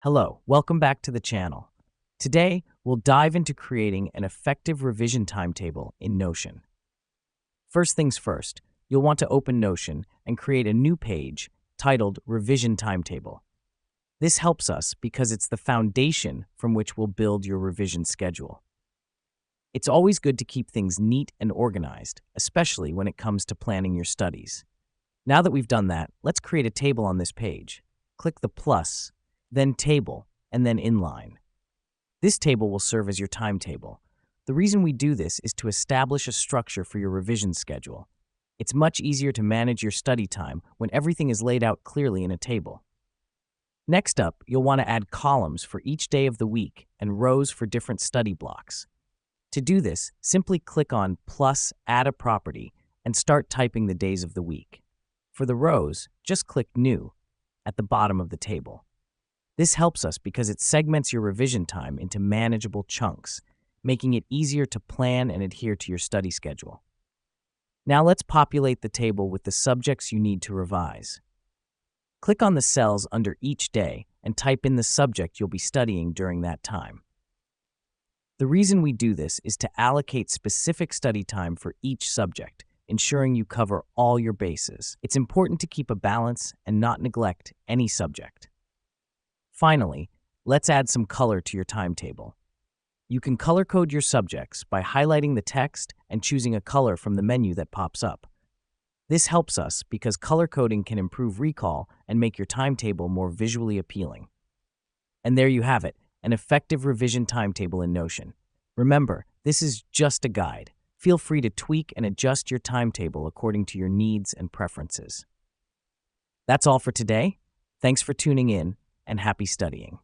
Hello, welcome back to the channel. Today, we'll dive into creating an effective revision timetable in Notion. First things first, you'll want to open Notion and create a new page titled Revision Timetable. This helps us because it's the foundation from which we'll build your revision schedule. It's always good to keep things neat and organized, especially when it comes to planning your studies. Now that we've done that, let's create a table on this page. Click the plus, then table, and then inline. This table will serve as your timetable. The reason we do this is to establish a structure for your revision schedule. It's much easier to manage your study time when everything is laid out clearly in a table. Next up, you'll want to add columns for each day of the week and rows for different study blocks. To do this, simply click on plus Add a Property and start typing the days of the week. For the rows, just click New at the bottom of the table. This helps us because it segments your revision time into manageable chunks, making it easier to plan and adhere to your study schedule. Now let's populate the table with the subjects you need to revise. Click on the cells under each day and type in the subject you'll be studying during that time. The reason we do this is to allocate specific study time for each subject, ensuring you cover all your bases. It's important to keep a balance and not neglect any subject. Finally, let's add some color to your timetable. You can color code your subjects by highlighting the text and choosing a color from the menu that pops up. This helps us because color coding can improve recall and make your timetable more visually appealing. And there you have it, an effective revision timetable in Notion. Remember, this is just a guide. Feel free to tweak and adjust your timetable according to your needs and preferences. That's all for today. Thanks for tuning in, and happy studying.